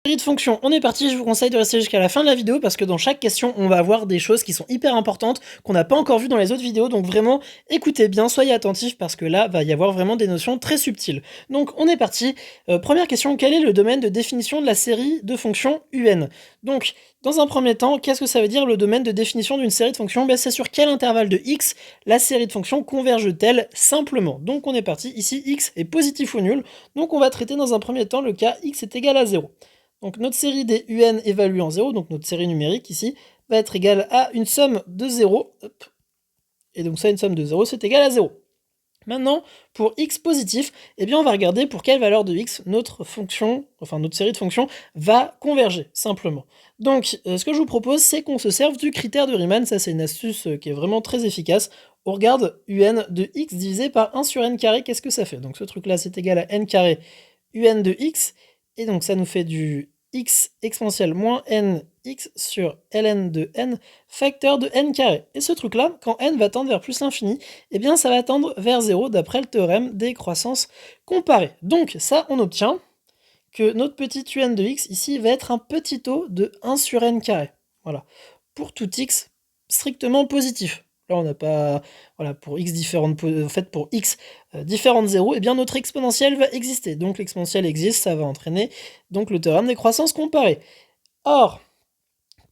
Série de fonctions, on est parti, je vous conseille de rester jusqu'à la fin de la vidéo parce que dans chaque question, on va avoir des choses qui sont hyper importantes qu'on n'a pas encore vues dans les autres vidéos, donc vraiment écoutez bien, soyez attentifs parce que là, va y avoir vraiment des notions très subtiles. Donc on est parti, première question, quel est le domaine de définition de la série de fonctions UN? Donc, dans un premier temps, qu'est-ce que ça veut dire le domaine de définition d'une série de fonctions? C'est sur quel intervalle de x la série de fonctions converge-t-elle simplement? Donc on est parti, ici x est positif ou nul, donc on va traiter dans un premier temps le cas x est égal à 0. Donc notre série des UN évaluée en 0, donc notre série numérique ici, va être égale à une somme de 0. Hop. Et donc ça, une somme de 0, c'est égal à 0. Maintenant, pour x positif, eh bien on va regarder pour quelle valeur de x notre fonction, enfin notre série de fonctions, va converger, simplement. Donc, ce que je vous propose, c'est qu'on se serve du critère de Riemann. Ça, c'est une astuce qui est vraiment très efficace. On regarde un de x divisé par 1 sur n carré, qu'est-ce que ça fait? Donc ce truc-là, c'est égal à n carré un de x, et donc ça nous fait du x exponentielle moins n x sur ln de n facteur de n carré. Et ce truc-là, quand n va tendre vers plus l'infini, eh bien ça va tendre vers 0 d'après le théorème des croissances comparées. Donc ça, on obtient que notre petit un de x ici va être un petit taux de 1 sur n carré. Voilà. Pour tout x strictement positif. Là, on n'a pas... Voilà, pour x différentes... En fait, pour x différentes 0, eh bien notre exponentielle va exister. Donc l'exponentielle existe, ça va entraîner donc le théorème des croissances comparées. Or,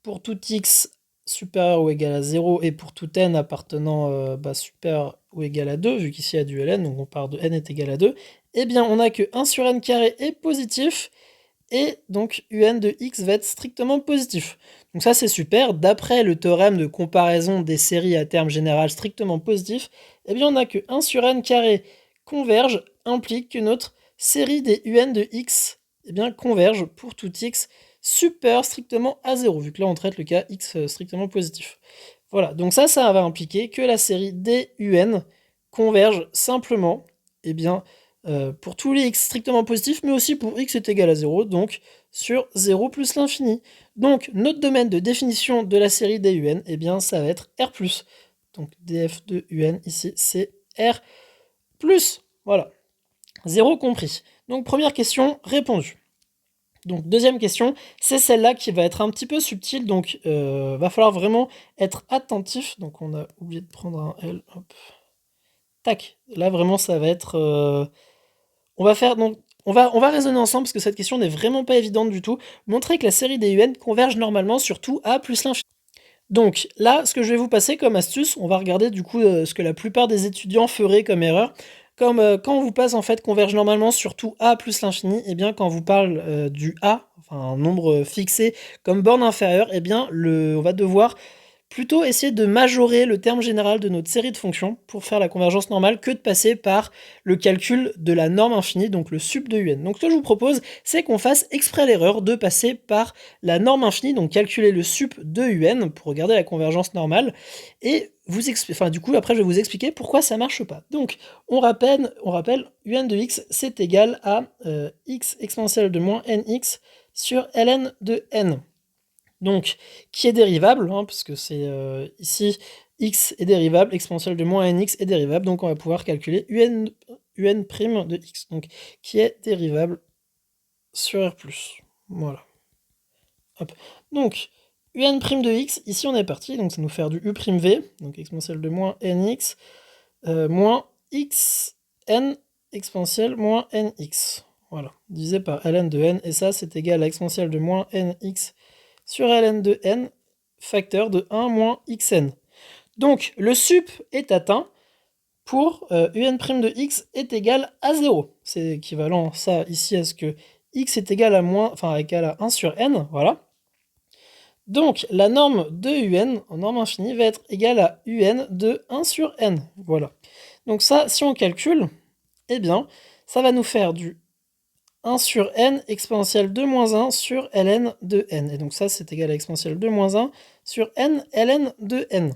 pour tout x supérieur ou égal à 0 et pour tout n appartenant supérieur ou égal à 2, vu qu'ici il y a du ln, donc on part de n est égal à 2, eh bien on a que 1 sur n carré est positif, et donc un de x va être strictement positif. Donc ça c'est super, d'après le théorème de comparaison des séries à terme général strictement positif, eh bien on a que 1 sur n carré converge, implique que notre série des un de x eh bien, converge pour tout x supérieur strictement à 0, vu que là on traite le cas x strictement positif. Voilà, donc ça va impliquer que la série des un converge simplement, eh bien, pour tous les x strictement positifs, mais aussi pour x est égal à 0, donc sur 0 plus l'infini. Donc notre domaine de définition de la série des UN, eh bien ça va être R+. Donc df de UN ici, c'est R+. Voilà, 0 compris. Donc première question répondue. Donc deuxième question, c'est celle-là qui va être un petit peu subtile, donc va falloir vraiment être attentif. Donc on a oublié de prendre un L, hop. Tac, là vraiment ça va être... On va faire donc on va raisonner ensemble parce que cette question n'est vraiment pas évidente du tout. Montrer que la série des UN converge normalement sur tout A plus l'infini. Donc là, ce que je vais vous passer comme astuce, on va regarder du coup ce que la plupart des étudiants feraient comme erreur. Comme quand on vous passe en fait converge normalement sur tout A plus l'infini, et bien quand on vous parle du A, enfin un nombre fixé comme borne inférieure, et bien on va devoir plutôt essayer de majorer le terme général de notre série de fonctions pour faire la convergence normale que de passer par le calcul de la norme infinie, donc le sup de un. Donc ce que je vous propose, c'est qu'on fasse exprès l'erreur de passer par la norme infinie, donc calculer le sup de un pour regarder la convergence normale, et du coup après je vais vous expliquer pourquoi ça marche pas. Donc on rappelle un de x c'est égal à x exponentielle de moins nx sur ln de n. Donc, qui est dérivable, hein, parce que c'est ici, x est dérivable, exponentielle de moins nx est dérivable, donc on va pouvoir calculer un' de x, donc qui est dérivable sur R+. Voilà. Hop. Donc, un' de x, ici on est parti, donc ça nous fait du u'v, donc exponentielle de moins nx, moins xn exponentielle moins nx. Voilà, divisé par ln de n, et ça c'est égal à exponentielle de moins nx sur ln de n, facteur de 1 moins xn. Donc le sup est atteint pour un' de x est égal à 0. C'est équivalent ça ici à ce que x est égal à égal à 1 sur n, voilà. Donc la norme de un en norme infinie va être égale à un de 1 sur n, voilà. Donc ça, si on calcule, eh bien, ça va nous faire du 1 sur n exponentielle de moins 1 sur ln de n. Et donc ça, c'est égal à exponentielle de moins 1 sur n ln de n.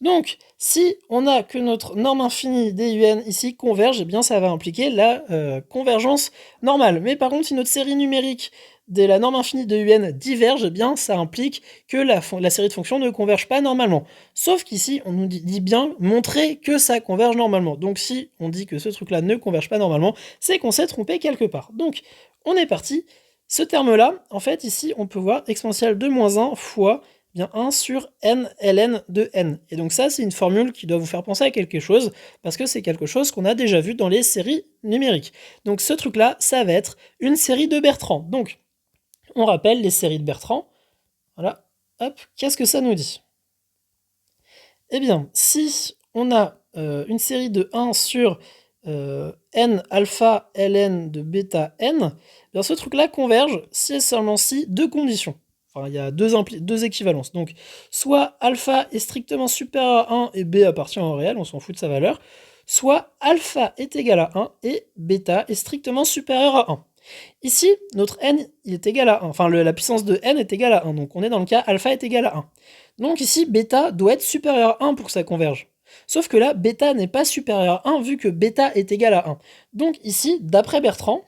Donc, si on a que notre norme infinie des un ici converge, eh bien ça va impliquer la convergence normale. Mais par contre, si notre série numérique de la norme infinie de un diverge, eh bien ça implique que la série de fonctions ne converge pas normalement. Sauf qu'ici, on nous dit bien montrer que ça converge normalement. Donc si on dit que ce truc-là ne converge pas normalement, c'est qu'on s'est trompé quelque part. Donc, on est parti. Ce terme-là, en fait, ici, on peut voir exponentielle de moins 1 fois bien 1 sur n ln de n. Et donc ça, c'est une formule qui doit vous faire penser à quelque chose, parce que c'est quelque chose qu'on a déjà vu dans les séries numériques. Donc ce truc-là, ça va être une série de Bertrand. Donc, on rappelle les séries de Bertrand. Voilà, hop, qu'est-ce que ça nous dit? Eh bien, si on a une série de 1 sur n alpha ln de bêta n, bien ce truc-là converge si et seulement si deux conditions. Enfin, il y a deux équivalences. Donc, soit alpha est strictement supérieur à 1 et b appartient au réel, on s'en fout de sa valeur, soit alpha est égal à 1 et bêta est strictement supérieur à 1. Ici, notre n il est égal à 1, enfin la puissance de n est égale à 1, donc on est dans le cas alpha est égal à 1. Donc ici, bêta doit être supérieur à 1 pour que ça converge. Sauf que là, bêta n'est pas supérieur à 1 vu que bêta est égal à 1. Donc ici, d'après Bertrand,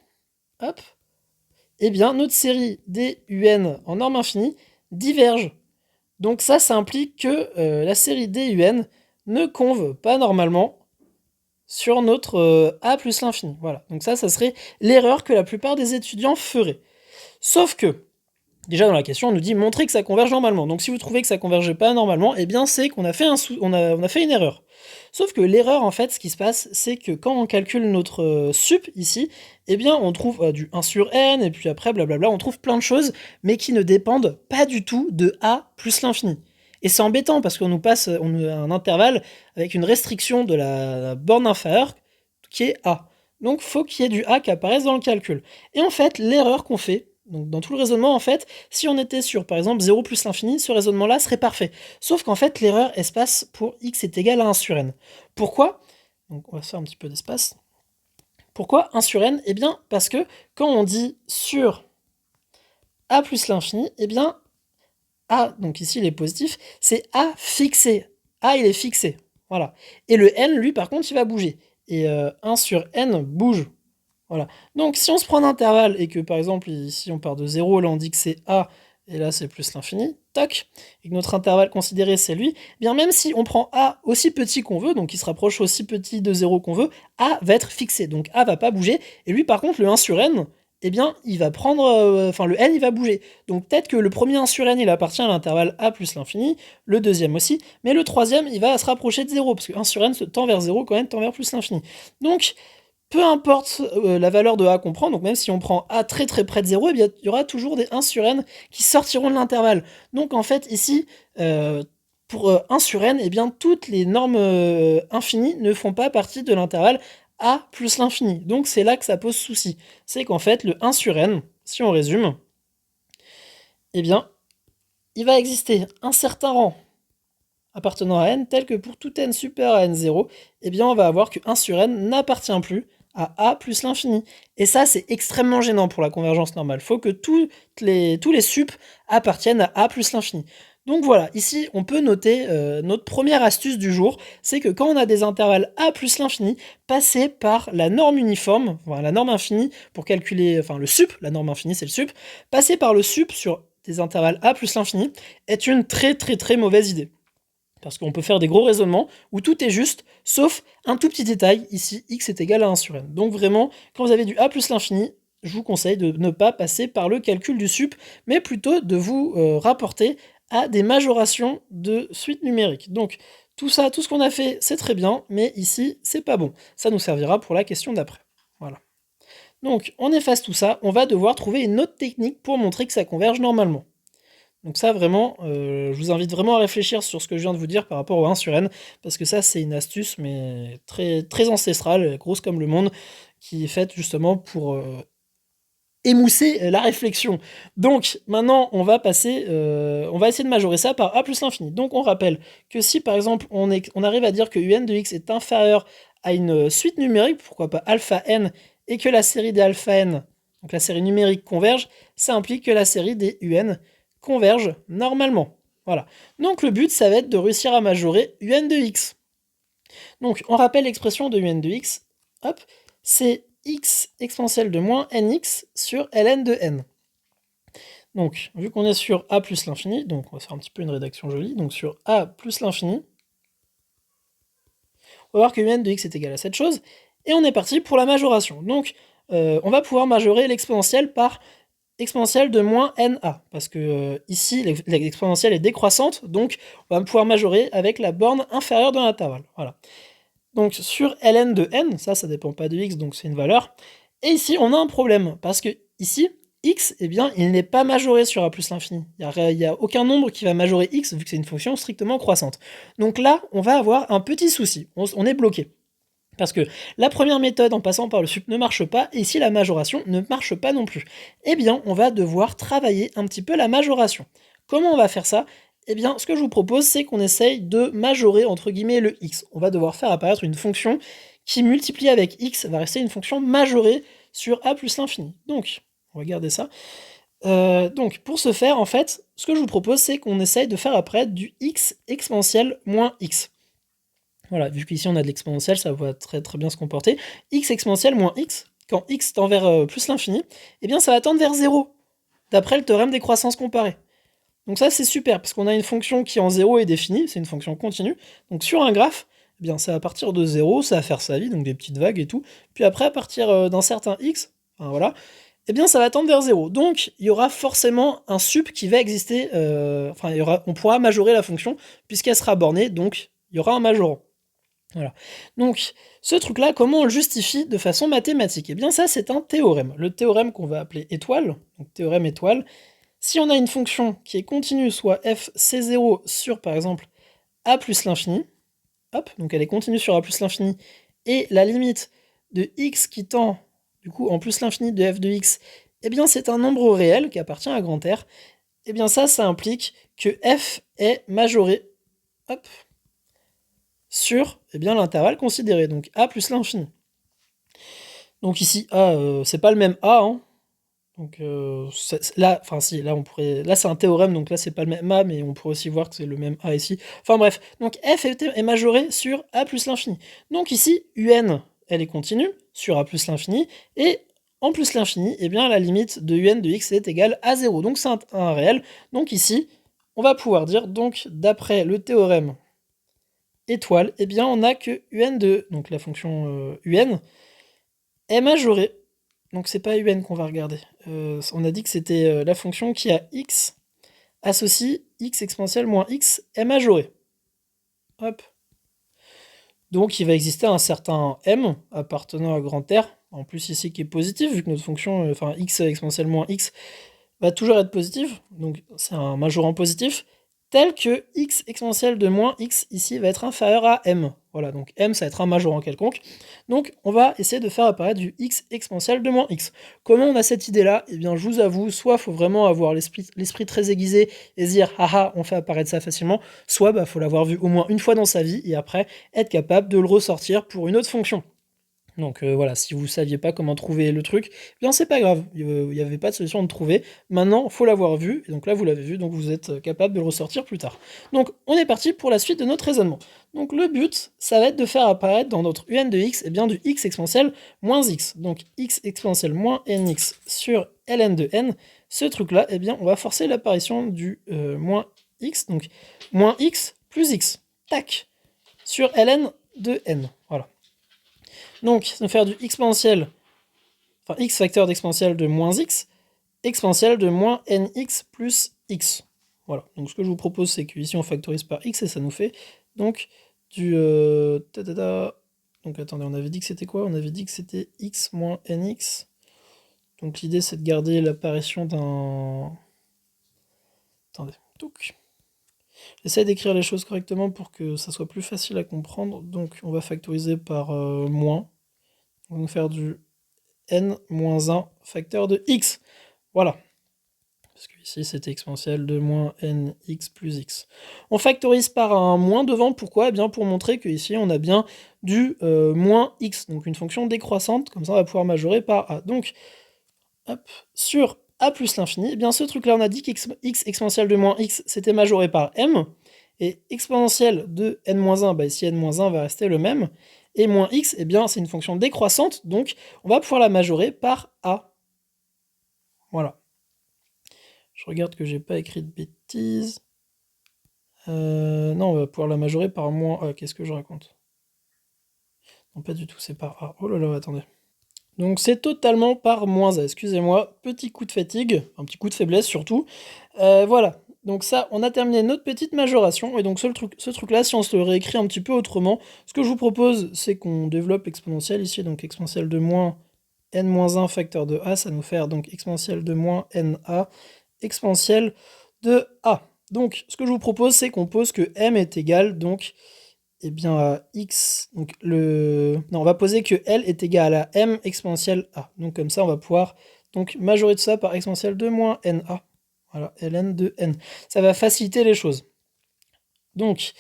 hop, eh bien notre série DUN en norme infinie diverge. Donc ça implique que la série DUN ne conve pas normalement sur notre A plus l'infini. Voilà, donc ça serait l'erreur que la plupart des étudiants feraient. Sauf que, déjà dans la question, on nous dit montrer que ça converge normalement. Donc si vous trouvez que ça converge pas normalement, eh bien c'est qu'on a fait, on a fait une erreur. Sauf que l'erreur, en fait, ce qui se passe, c'est que quand on calcule notre sup ici, eh bien on trouve du 1 sur n, et puis après, blablabla, on trouve plein de choses, mais qui ne dépendent pas du tout de a plus l'infini. Et c'est embêtant parce qu'on nous passe un intervalle avec une restriction de la borne inférieure qui est a. Donc faut qu'il y ait du a qui apparaisse dans le calcul. Et en fait, l'erreur qu'on fait, donc dans tout le raisonnement, en fait, si on était sur, par exemple, 0 plus l'infini, ce raisonnement-là serait parfait. Sauf qu'en fait, l'erreur, elle se passe pour x est égal à 1 sur n. Pourquoi? Donc on va faire un petit peu d'espace. Pourquoi 1 sur n? Eh bien, parce que quand on dit sur a plus l'infini, eh bien, a, donc ici il est positif, c'est a fixé. A, il est fixé. Voilà. Et le n, lui, par contre, il va bouger. Et 1 sur n bouge. Voilà. Donc si on se prend un intervalle et que par exemple ici on part de 0, là on dit que c'est A et là c'est plus l'infini, toc, et que notre intervalle considéré c'est lui, eh bien même si on prend A aussi petit qu'on veut, donc il se rapproche aussi petit de 0 qu'on veut, A va être fixé, donc A va pas bouger, et lui par contre le 1 sur n, eh bien il va prendre, le n il va bouger. Donc peut-être que le premier 1 sur n il appartient à l'intervalle A plus l'infini, le deuxième aussi, mais le troisième il va se rapprocher de 0, parce que 1 sur n se tend vers 0 quand n tend vers plus l'infini. Donc peu importe la valeur de A qu'on prend, donc même si on prend A très très près de 0, eh bien, il y aura toujours des 1 sur n qui sortiront de l'intervalle. Donc en fait ici, pour 1 sur n, eh bien, toutes les normes infinies ne font pas partie de l'intervalle A plus l'infini. Donc c'est là que ça pose souci. C'est qu'en fait le 1 sur n, si on résume, eh bien, il va exister un certain rang appartenant à n tel que pour tout n supérieur à n0, eh bien on va avoir que 1 sur n n'appartient plus à a plus l'infini. Et ça, c'est extrêmement gênant pour la convergence normale. Il faut que tous les sup appartiennent à a plus l'infini. Donc voilà, ici, on peut noter notre première astuce du jour, c'est que quand on a des intervalles a plus l'infini, passer par la norme uniforme, enfin la norme infinie pour calculer, enfin le sup, la norme infinie c'est le sup, passer par le sup sur des intervalles a plus l'infini est une très très très mauvaise idée. Parce qu'on peut faire des gros raisonnements où tout est juste, sauf un tout petit détail, ici x est égal à 1 sur n. Donc vraiment, quand vous avez du a plus l'infini, je vous conseille de ne pas passer par le calcul du sup, mais plutôt de vous rapporter à des majorations de suite numérique. Donc tout ça, tout ce qu'on a fait, c'est très bien, mais ici, c'est pas bon. Ça nous servira pour la question d'après. Voilà. Donc on efface tout ça, on va devoir trouver une autre technique pour montrer que ça converge normalement. Donc ça vraiment, je vous invite vraiment à réfléchir sur ce que je viens de vous dire par rapport au 1 sur n, parce que ça c'est une astuce mais très, très ancestrale, grosse comme le monde, qui est faite justement pour émousser la réflexion. Donc maintenant on va passer, on va essayer de majorer ça par a plus l'infini. Donc on rappelle que si par exemple on arrive à dire que un de x est inférieur à une suite numérique, pourquoi pas alpha n, et que la série des alpha n, donc la série numérique converge, ça implique que la série des un converge normalement. Voilà. Donc le but, ça va être de réussir à majorer un de x. Donc on rappelle l'expression de un de x, hop, c'est x exponentielle de moins nx sur ln de n. Donc, vu qu'on est sur a plus l'infini, donc on va faire un petit peu une rédaction jolie, donc sur a plus l'infini, on va voir que un de x est égal à cette chose, et on est parti pour la majoration. Donc, on va pouvoir majorer l'exponentielle par exponentielle de moins NA, parce que ici, l'exponentielle est décroissante, donc on va pouvoir majorer avec la borne inférieure de l'intervalle. Voilà. Donc sur ln de n, ça dépend pas de x, donc c'est une valeur. Et ici, on a un problème, parce que ici, x, eh bien, il n'est pas majoré sur a plus l'infini. Il n'y a aucun nombre qui va majorer x, vu que c'est une fonction strictement croissante. Donc là, on va avoir un petit souci, on est bloqué. Parce que la première méthode en passant par le sup ne marche pas, et ici la majoration ne marche pas non plus. Eh bien, on va devoir travailler un petit peu la majoration. Comment on va faire ça? Eh bien, ce que je vous propose, c'est qu'on essaye de majorer, entre guillemets, le x. On va devoir faire apparaître une fonction qui, multipliée avec x, va rester une fonction majorée sur a plus l'infini. Donc, on va garder ça. Donc, pour ce faire, en fait, ce que je vous propose, c'est qu'on essaye de faire apparaître du x exponentielle moins x. Voilà, vu qu'ici on a de l'exponentielle, ça va très très bien se comporter. X exponentielle moins x, quand x tend vers plus l'infini, eh bien ça va tendre vers 0, d'après le théorème des croissances comparées. Donc ça c'est super, parce qu'on a une fonction qui en 0 est définie, c'est une fonction continue. Donc sur un graphe, eh bien ça va partir de 0, ça va faire sa vie, donc des petites vagues et tout. Puis après, à partir d'un certain x, enfin voilà, eh bien ça va tendre vers 0. Donc il y aura forcément un sup qui va exister, on pourra majorer la fonction, puisqu'elle sera bornée, donc il y aura un majorant. Voilà. Donc, ce truc-là, comment on le justifie de façon mathématique? Eh bien, ça, c'est un théorème. Le théorème qu'on va appeler étoile, donc théorème étoile, si on a une fonction qui est continue, soit f c0 sur, par exemple, a plus l'infini, hop, donc elle est continue sur a plus l'infini, et la limite de x qui tend, du coup, en plus l'infini de f de x, eh bien, c'est un nombre réel qui appartient à grand R, eh bien, ça implique que f est majoré, hop, sur l'intervalle considéré, donc a plus l'infini. Donc ici, A, c'est pas le même A, hein. Donc là, enfin si, là on pourrait. Là c'est un théorème, donc là c'est pas le même A, mais on pourrait aussi voir que c'est le même A ici. Enfin bref, donc f est majoré sur A plus l'infini. Donc ici, UN, elle est continue sur A plus l'infini, et en plus l'infini, eh bien la limite de UN de x est égale à 0. Donc c'est un réel. Donc ici, on va pouvoir dire, donc d'après le théorème étoile, eh bien on a que UN de, donc la fonction UN, est majorée. Donc c'est pas UN qu'on va regarder. On a dit que c'était la fonction qui a x associe x exponentielle moins x est majorée. Hop. Donc il va exister un certain m appartenant à grand R, en plus ici qui est positif, vu que notre fonction, enfin x exponentielle moins x, va toujours être positive, donc c'est un majorant positif, tel que x exponentielle de moins x ici va être inférieur à m. Voilà, donc m ça va être un majorant quelconque. Donc on va essayer de faire apparaître du x exponentielle de moins x. Comment on a cette idée-là? Eh bien je vous avoue, soit il faut vraiment avoir l'esprit très aiguisé et se dire haha on fait apparaître ça facilement, soit il faut l'avoir vu au moins une fois dans sa vie et après être capable de le ressortir pour une autre fonction. Donc voilà, si vous saviez pas comment trouver le truc, eh bien c'est pas grave, il n'y avait pas de solution de trouver. Maintenant, il faut l'avoir vu, et donc là vous l'avez vu, donc vous êtes capable de le ressortir plus tard. Donc on est parti pour la suite de notre raisonnement. Donc le but, ça va être de faire apparaître dans notre un de x, et bien du x exponentielle moins x. Donc x exponentielle moins nx sur ln de n, ce truc-là, eh bien on va forcer l'apparition du moins x, donc moins x plus x, tac, sur ln de n, voilà. Donc, ça va faire du exponentiel, enfin x facteur d'exponentielle de moins x, exponentielle de moins nx plus x. Voilà, donc ce que je vous propose, c'est qu'ici on factorise par x et ça nous fait donc du... Donc attendez, on avait dit que c'était quoi? On avait dit que c'était x moins nx. Donc l'idée c'est de garder l'apparition d'un... Attendez, donc... J'essaie d'écrire les choses correctement pour que ça soit plus facile à comprendre. Donc on va factoriser par moins. On va nous faire du n-1 facteur de x. Voilà. Parce que ici c'était exponentielle de moins nx plus x. On factorise par un moins devant, pourquoi? Eh bien pour montrer qu'ici on a bien du moins x, donc une fonction décroissante, comme ça on va pouvoir majorer par a. Donc, hop, sur a plus l'infini, eh bien ce truc là on a dit qu'x exponentielle de moins x c'était majoré par m, et exponentielle de n-1, bah ici n-1 va rester le même, et moins x, eh bien c'est une fonction décroissante, donc on va pouvoir la majorer par a. Voilà. Je regarde que j'ai pas écrit de bêtises. Non, on va pouvoir la majorer par moins a. Qu'est-ce que je raconte? Non, pas du tout, c'est par a. Oh là là, attendez. Donc c'est totalement par moins a, excusez-moi, petit coup de fatigue, un petit coup de faiblesse surtout. Voilà, donc ça, on a terminé notre petite majoration, et donc ce truc-là, si on se le réécrit un petit peu autrement, ce que je vous propose, c'est qu'on développe l'exponentielle ici, donc exponentielle de moins n-1 facteur de a, ça nous fait donc exponentielle de moins na exponentielle de a. Donc ce que je vous propose, c'est qu'on pose que m est égal, donc eh bien à x, donc non, on va poser que L est égal à m exponentielle a. Donc comme ça, on va pouvoir donc majorer tout ça par exponentielle de moins na. Voilà, ln de n. Ça va faciliter les choses. Donc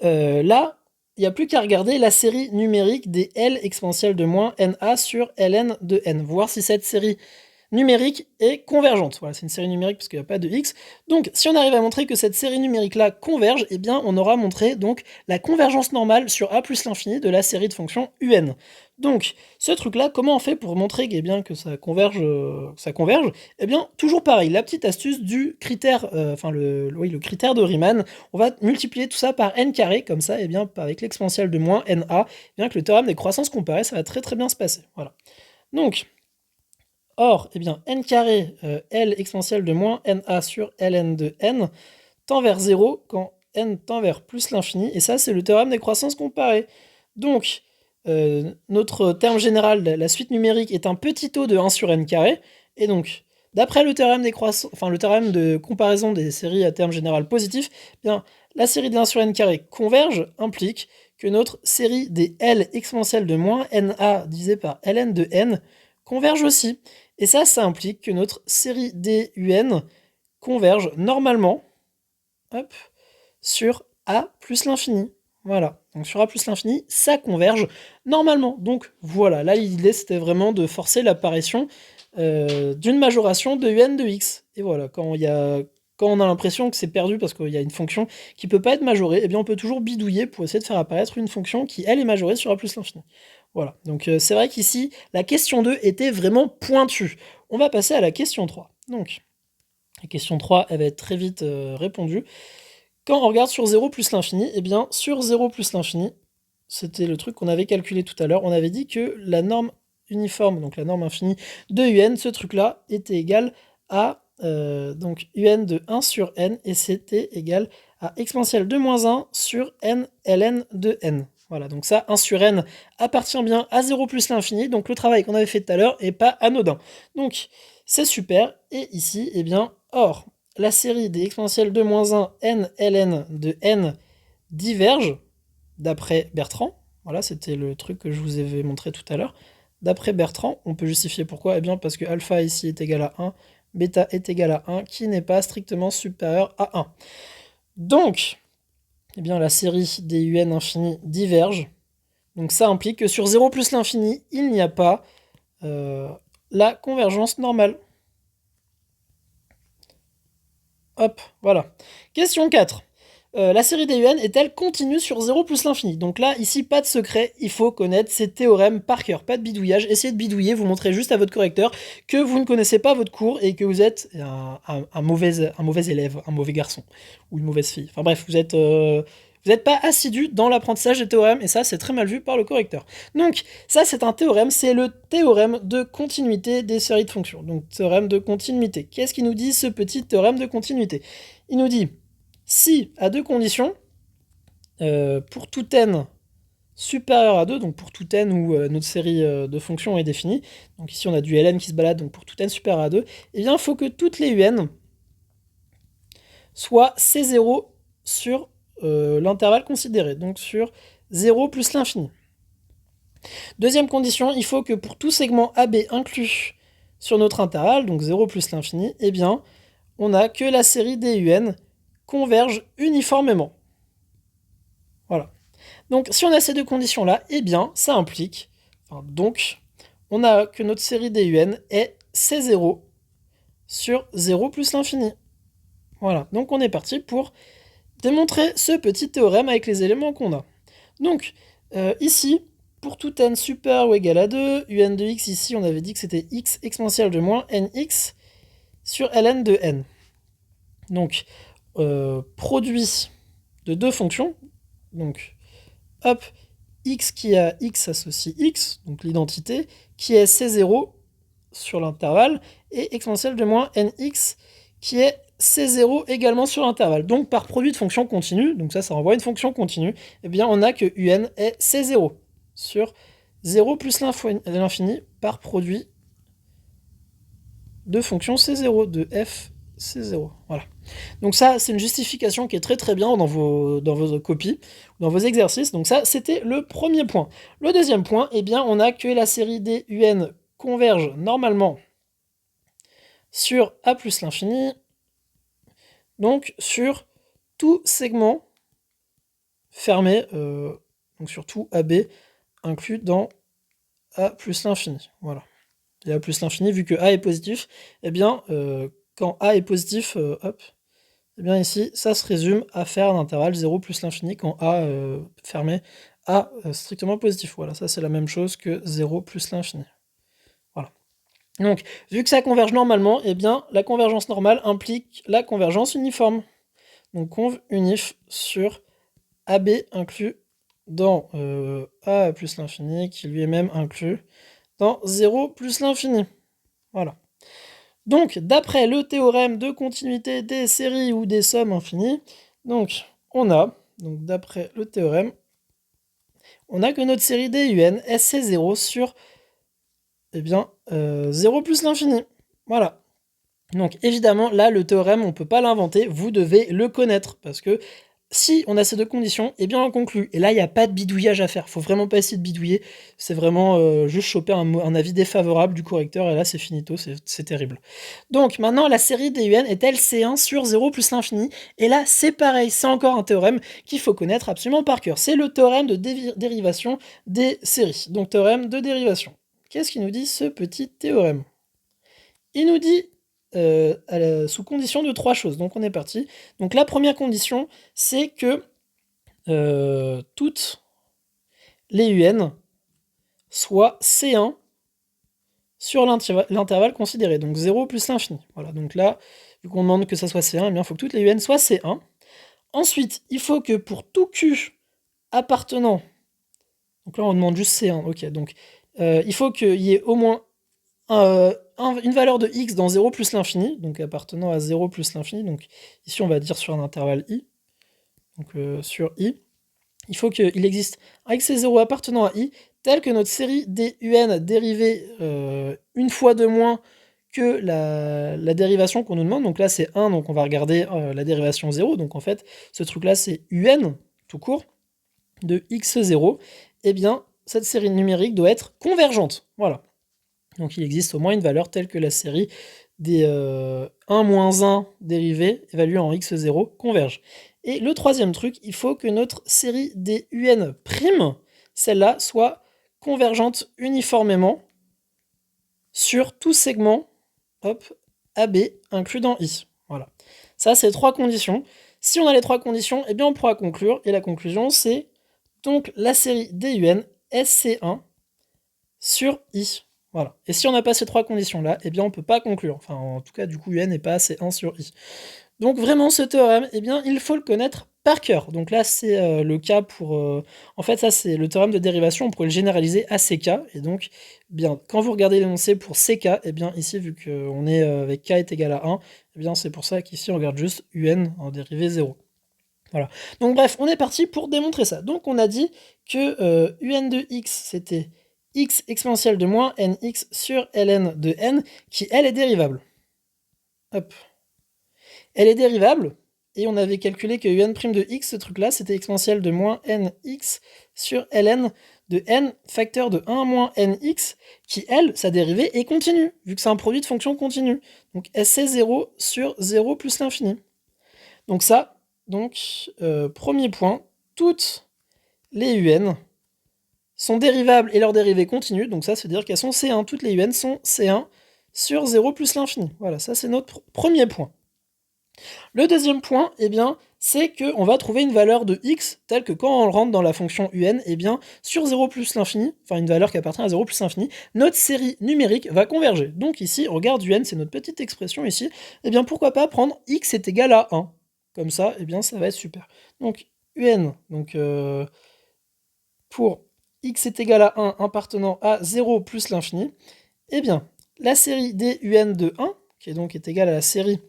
là, il n'y a plus qu'à regarder la série numérique des L exponentielle de moins na sur ln de n. Voir si cette série numérique est convergente. Voilà, c'est une série numérique parce qu'il n'y a pas de x. Donc, si on arrive à montrer que cette série numérique-là converge, eh bien, on aura montré donc la convergence normale sur a plus l'infini de la série de fonctions un. Donc, ce truc-là, comment on fait pour montrer eh bien, que ça converge, Eh bien, toujours pareil, la petite astuce du critère, le critère de Riemann, on va multiplier tout ça par n carré, comme ça, eh bien, avec l'exponentielle de moins na, eh bien que le théorème des croissances comparées, ça va très très bien se passer. Voilà. Donc, or, eh bien, n carré, L exponentielle de moins na sur ln de n tend vers 0 quand n tend vers plus l'infini, et ça, c'est le théorème des croissances comparées. Donc, notre terme général, la suite numérique, est un petit taux de 1 sur n carré, et donc, d'après le théorème des le théorème de comparaison des séries à terme général positif, eh bien, la série de 1 sur n carré converge implique que notre série des L exponentielle de moins na divisé par ln de n converge aussi. Et ça implique que notre série DUN converge normalement, hop, sur A plus l'infini. Voilà, donc sur A plus l'infini, ça converge normalement. Donc voilà, là l'idée c'était vraiment de forcer l'apparition d'une majoration de UN de x. Et voilà, quand on a l'impression que c'est perdu parce qu'il y a une fonction qui ne peut pas être majorée, eh bien on peut toujours bidouiller pour essayer de faire apparaître une fonction qui, elle, est majorée sur A plus l'infini. Voilà, donc c'est vrai qu'ici, la question 2 était vraiment pointue. On va passer à la question 3. Donc, la question 3, elle va être très vite répondue. Quand on regarde sur 0 plus l'infini, eh bien, sur 0 plus l'infini, c'était le truc qu'on avait calculé tout à l'heure, on avait dit que la norme uniforme, donc la norme infinie de UN, ce truc-là, était égal à donc UN de 1 sur n, et c'était égal à exponentielle de moins 1 sur n ln de n. Voilà, donc ça, 1 sur n appartient bien à 0 plus l'infini, donc le travail qu'on avait fait tout à l'heure n'est pas anodin. Donc, c'est super, et ici, eh bien, or, la série des exponentielles de moins 1 n ln de n diverge, d'après Bertrand. Voilà, c'était le truc que je vous avais montré tout à l'heure. D'après Bertrand, on peut justifier pourquoi. Eh bien, parce que alpha ici est égal à 1, bêta est égal à 1, qui n'est pas strictement supérieur à 1. Donc, eh bien, la série des UN infini diverge. Donc ça implique que sur 0 plus l'infini, il n'y a pas la convergence normale. Hop, voilà. Question 4. La série des UN est-elle continue sur 0 plus l'infini? Donc là, ici, pas de secret, il faut connaître ces théorèmes par cœur, pas de bidouillage. Essayez de bidouiller, vous montrez juste à votre correcteur que vous ne connaissez pas votre cours et que vous êtes un mauvais élève, un mauvais garçon, ou une mauvaise fille. Enfin bref, vous n'êtes pas assidu dans l'apprentissage des théorèmes, et ça, c'est très mal vu par le correcteur. Donc, ça, c'est un théorème, c'est le théorème de continuité des séries de fonctions. Donc, théorème de continuité. Qu'est-ce qu'il nous dit, ce petit théorème de continuité? Il nous dit, si, à deux conditions, pour tout n supérieur à 2, donc pour tout n où notre série de fonctions est définie, donc ici on a du ln qui se balade, donc pour tout n supérieur à 2, eh bien il faut que toutes les un soient C0 sur l'intervalle considéré, donc sur 0 plus l'infini. Deuxième condition, il faut que pour tout segment AB inclus sur notre intervalle, donc 0 plus l'infini, eh bien on a que la série des un converge uniformément. Voilà. Donc si on a ces deux conditions-là, eh bien ça implique, donc on a que notre série des UN est C0 sur 0 plus l'infini. Voilà, donc on est parti pour démontrer ce petit théorème avec les éléments qu'on a. Donc ici, pour tout n supérieur ou égal à 2, un de x, ici on avait dit que c'était x exponentielle de moins nx sur ln de n. Donc, produit de deux fonctions, donc, hop, x qui a x associe x, donc l'identité, qui est C0 sur l'intervalle, et exponentielle de moins nx qui est C0 également sur l'intervalle. Donc par produit de fonction continue, donc ça renvoie une fonction continue, eh bien on a que un est C0 sur 0 plus l'infini par produit de fonction C0, de f C0. Voilà. Donc ça, c'est une justification qui est très très bien dans vos copies, dans vos exercices. Donc ça, c'était le premier point. Le deuxième point, eh bien, on a que la série des UN converge normalement sur A plus l'infini, donc sur tout segment fermé, donc sur tout AB inclus dans A plus l'infini. Voilà. Et A plus l'infini, vu que A est positif, eh bien, quand A est positif, hop, eh bien ici, ça se résume à faire un intervalle 0 plus l'infini quand A fermé A strictement positif. Voilà, ça c'est la même chose que 0 plus l'infini. Voilà. Donc, vu que ça converge normalement, eh bien, la convergence normale implique la convergence uniforme. Donc, conv unif sur AB inclus dans A plus l'infini, qui lui est même inclus dans 0 plus l'infini. Voilà. Donc, d'après le théorème de continuité des séries ou des sommes infinies, donc, on a, d'après le théorème, on a que notre série des UN SC0 sur, eh bien, 0 plus l'infini. Voilà. Donc, évidemment, là, le théorème, on ne peut pas l'inventer, vous devez le connaître, parce que si on a ces deux conditions, eh bien on conclut. Et là, il n'y a pas de bidouillage à faire. Faut vraiment pas essayer de bidouiller. C'est vraiment juste choper un avis défavorable du correcteur, et là, c'est finito, c'est terrible. Donc, maintenant, la série des UN est LC1 sur 0 plus l'infini. Et là, c'est pareil, c'est encore un théorème qu'il faut connaître absolument par cœur. C'est le théorème de dérivation des séries. Donc, théorème de dérivation. Qu'est-ce qu'il nous dit, ce petit théorème? Il nous dit sous condition de 3 choses. Donc on est parti. Donc la première condition, c'est que toutes les UN soient C1 sur l'intervalle considéré. Donc 0 plus l'infini. Voilà, donc là, vu qu'on demande que ça soit C1, eh bien, il faut que toutes les UN soient C1. Ensuite, il faut que pour tout Q appartenant, donc là on demande juste C1, ok, donc il faut qu'il y ait au moins une valeur de x dans 0 plus l'infini, donc appartenant à 0 plus l'infini, donc ici on va dire sur un intervalle i, donc sur i, il faut qu'il existe un x et 0 appartenant à i, tel que notre série des UN dérivée une fois de moins que la dérivation qu'on nous demande, donc là c'est 1, donc on va regarder la dérivation 0, donc en fait ce truc là c'est UN, tout court, de x0, et bien cette série numérique doit être convergente, voilà. Donc il existe au moins une valeur telle que la série des 1-1 dérivés évalués en x0 converge. Et le troisième truc, il faut que notre série des UN', celle-là, soit convergente uniformément sur tout segment hop, AB inclus dans I. Voilà. Ça, c'est 3 conditions. Si on a les 3 conditions, eh bien on pourra conclure. Et la conclusion, c'est donc la série des UN SC1 sur I. Voilà. Et si on n'a pas ces 3 conditions-là, eh bien on ne peut pas conclure. Enfin, en tout cas, du coup, UN n'est pas assez 1 sur I. Donc vraiment, ce théorème, eh bien, il faut le connaître par cœur. Donc là, c'est le cas pour... En fait, ça, c'est le théorème de dérivation. On pourrait le généraliser à CK. Et donc, bien, quand vous regardez l'énoncé pour CK, eh bien, ici, vu qu'on est avec K est égal à 1, eh bien, c'est pour ça qu'ici, on regarde juste UN en dérivée 0. Voilà. Donc bref, on est parti pour démontrer ça. Donc on a dit que UN de x, c'était x exponentielle de moins nx sur ln de n, qui, elle, est dérivable. Hop. Elle est dérivable, et on avait calculé que un' de x, ce truc-là, c'était exponentielle de moins nx sur ln de n facteur de 1 moins nx, qui, elle, sa dérivée est continue, vu que c'est un produit de fonction continue. Donc SC0 sur 0 plus l'infini. Donc ça, premier point, toutes les UN sont dérivables et leur dérivée continue, donc ça, c'est dire qu'elles sont C1, toutes les UN sont C1 sur 0 plus l'infini. Voilà, ça c'est notre premier point. Le deuxième point, eh bien, c'est qu'on va trouver une valeur de x, telle que quand on rentre dans la fonction UN, eh bien, sur 0 plus l'infini, enfin une valeur qui appartient à 0 plus l'infini, notre série numérique va converger. Donc ici, regarde UN, c'est notre petite expression ici, eh bien pourquoi pas prendre x est égal à 1. Comme ça, eh bien ça va être super. Donc UN, pour x est égal à 1 appartenant à 0 plus l'infini, eh bien, la série des un de 1, qui est égale à la série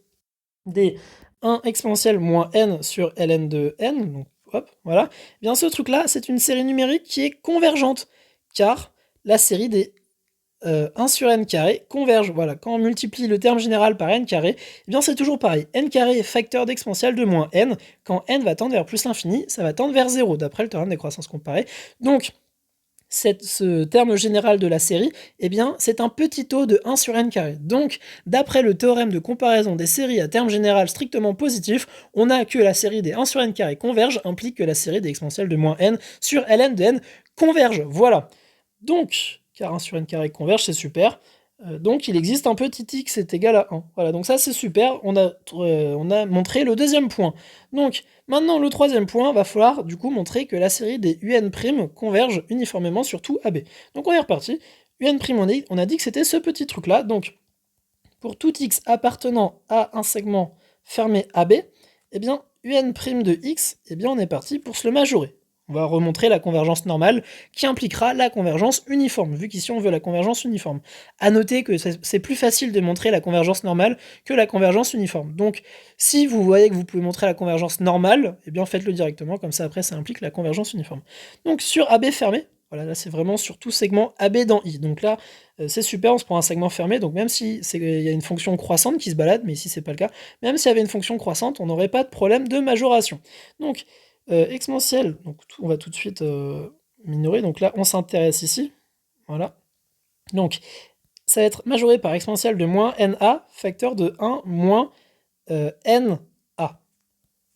des 1 exponentielle moins n sur ln de n, donc hop, voilà, eh bien ce truc-là, c'est une série numérique qui est convergente, car la série des 1 sur n carré converge. Voilà, quand on multiplie le terme général par n carré, eh bien c'est toujours pareil. N carré est facteur d'exponentielle de moins n. Quand n va tendre vers plus l'infini, ça va tendre vers 0, d'après le théorème des croissances comparées. Donc, ce terme général de la série, eh bien, c'est un petit taux de 1 sur n carré. Donc, d'après le théorème de comparaison des séries à terme général strictement positif, on a que la série des 1 sur n carré converge implique que la série des exponentielles de moins n sur ln de n converge. Voilà. Donc, car 1 sur n carré converge, c'est super. Donc il existe un petit x est égal à 1. Voilà, donc ça c'est super, on a montré le deuxième point. Donc maintenant le troisième point, va falloir du coup montrer que la série des un' converge uniformément sur tout AB. Donc on est reparti, un', on a dit que c'était ce petit truc là, donc pour tout x appartenant à un segment fermé AB, eh bien un' de x, eh bien on est parti pour se le majorer. On va remontrer la convergence normale qui impliquera la convergence uniforme, vu qu'ici on veut la convergence uniforme. A noter que c'est plus facile de montrer la convergence normale que la convergence uniforme. Donc si vous voyez que vous pouvez montrer la convergence normale, eh bien faites-le directement, comme ça après ça implique la convergence uniforme. Donc sur AB fermé, voilà, là c'est vraiment sur tout segment AB dans I. Donc là, c'est super, on se prend un segment fermé, donc même si il y a une fonction croissante qui se balade, mais ici c'est pas le cas, même s'il y avait une fonction croissante, on n'aurait pas de problème de majoration. Donc exponentielle, donc on va tout de suite minorer, donc là on s'intéresse ici, voilà. Donc ça va être majoré par exponentielle de moins NA, facteur de 1 moins NA.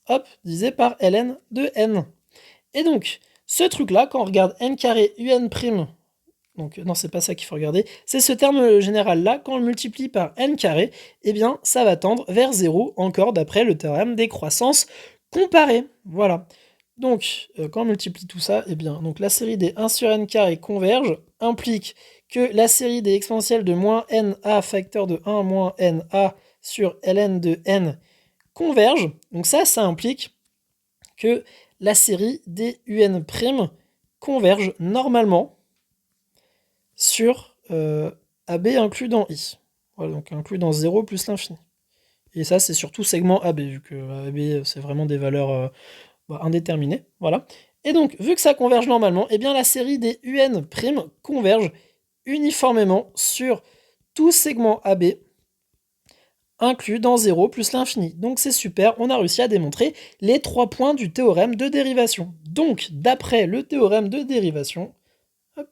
Hop, divisé par ln de n. Et donc, ce truc-là, quand on regarde n carré un', donc non, c'est pas ça qu'il faut regarder, c'est ce terme général-là, quand on le multiplie par n carré, eh bien, ça va tendre vers 0, encore d'après le théorème des croissances comparées. Voilà. Donc, quand on multiplie tout ça, eh bien, donc la série des 1 sur n carré converge, implique que la série des exponentielles de moins na facteur de 1 moins na sur ln de n converge. Donc ça implique que la série des un' converge normalement sur AB inclus dans I. Voilà, donc inclus dans 0 plus l'infini. Et ça, c'est surtout segment AB, vu que AB, c'est vraiment des valeurs indéterminées. Voilà. Et donc, vu que ça converge normalement, eh bien la série des un' converge uniformément sur tout segment AB inclus dans 0 plus l'infini. Donc c'est super, on a réussi à démontrer les 3 points du théorème de dérivation. Donc, d'après le théorème de dérivation, hop,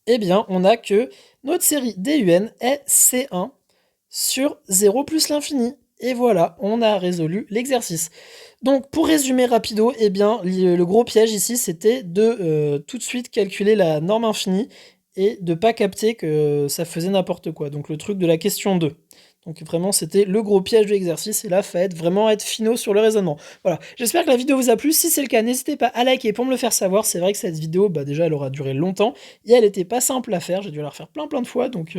eh bien, on a que notre série DUN est C1 sur 0 plus l'infini. Et voilà, on a résolu l'exercice. Donc, pour résumer rapido, eh bien, le gros piège ici, c'était de tout de suite calculer la norme infinie et de pas capter que ça faisait n'importe quoi. Donc, le truc de la question 2. Donc vraiment, c'était le gros piège de l'exercice, et là, fallait vraiment être finaux sur le raisonnement. Voilà, j'espère que la vidéo vous a plu. Si c'est le cas, n'hésitez pas à liker pour me le faire savoir. C'est vrai que cette vidéo, déjà, elle aura duré longtemps, et elle était pas simple à faire. J'ai dû la refaire plein de fois, donc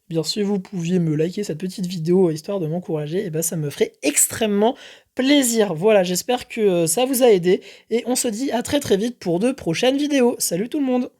bien si vous pouviez me liker cette petite vidéo, histoire de m'encourager, et ça me ferait extrêmement plaisir. Voilà, j'espère que ça vous a aidé, et on se dit à très vite pour de prochaines vidéos. Salut tout le monde!